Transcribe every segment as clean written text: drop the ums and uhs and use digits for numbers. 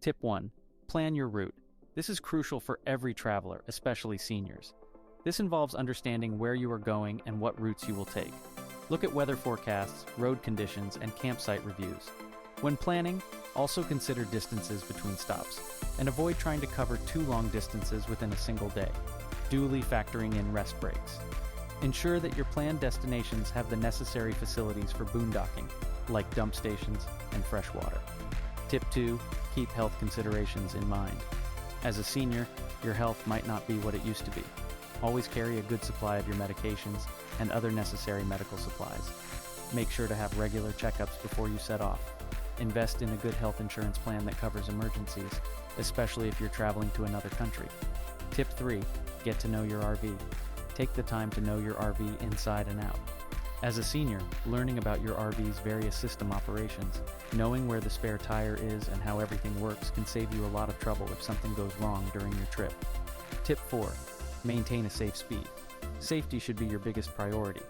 Tip 1. Plan your route. This is crucial for every traveler, especially seniors. This involves understanding where you are going and what routes you will take. Look at weather forecasts, road conditions, and campsite reviews. When planning, also consider distances between stops, and avoid trying to cover too long distances within a single day, duly factoring in rest breaks. Ensure that your planned destinations have the necessary facilities for boondocking, like dump stations and fresh water. Tip 2. Keep health considerations in mind. As a senior, your health might not be what it used to be. Always carry a good supply of your medications and other necessary medical supplies. Make sure to have regular checkups before you set off. Invest in a good health insurance plan that covers emergencies, especially if you're traveling to another country. Tip 3. Get to know your RV. Take the time to know your RV inside and out. As a senior, learning about your RV's various system operations, knowing where the spare tire is and how everything works can save you a lot of trouble if something goes wrong during your trip. Tip 4. Maintain a safe speed. Safety should be your biggest priority.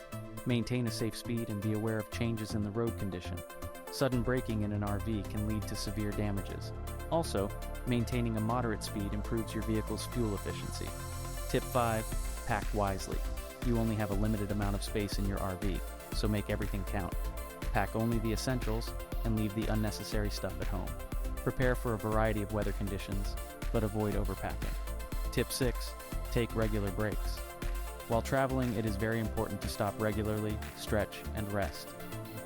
Maintain a safe speed and be aware of changes in the road condition. Sudden braking in an RV can lead to severe damages. Also, maintaining a moderate speed improves your vehicle's fuel efficiency. Tip 5. Pack wisely. You only have a limited amount of space in your RV, so make everything count. Pack only the essentials and leave the unnecessary stuff at home. Prepare for a variety of weather conditions, but avoid overpacking. Tip 6. Take regular breaks. While traveling, it is very important to stop regularly, stretch, and rest.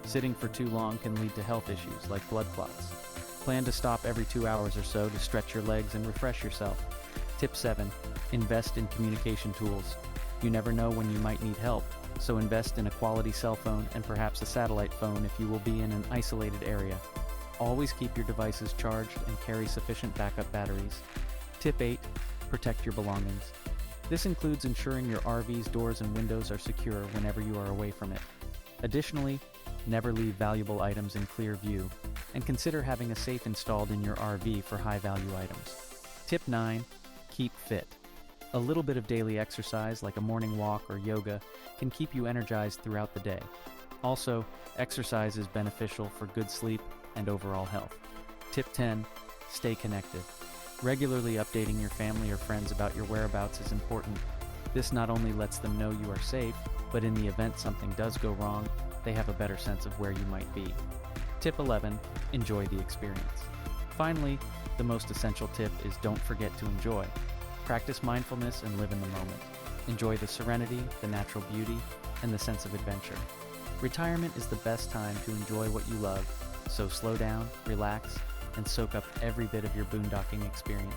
Sitting for too long can lead to health issues like blood clots. Plan to stop every 2 hours or so to stretch your legs and refresh yourself. Tip 7. Invest in communication tools. You never know when you might need help, so invest in a quality cell phone and perhaps a satellite phone if you will be in an isolated area. Always keep your devices charged and carry sufficient backup batteries. Tip 8. Protect your belongings. This includes ensuring your RV's doors and windows are secure whenever you are away from it. Additionally, never leave valuable items in clear view, and consider having a safe installed in your RV for high-value items. Tip 9. Keep fit. A little bit of daily exercise, like a morning walk or yoga, can keep you energized throughout the day. Also, exercise is beneficial for good sleep and overall health. Tip 10. Stay connected. Regularly updating your family or friends about your whereabouts is important. This not only lets them know you are safe, but in the event something does go wrong, they have a better sense of where you might be. Tip 11. Enjoy the experience. Finally, the most essential tip is don't forget to enjoy. Practice mindfulness and live in the moment. Enjoy the serenity, the natural beauty, and the sense of adventure. Retirement is the best time to enjoy what you love, so slow down, relax, and soak up every bit of your boondocking experience.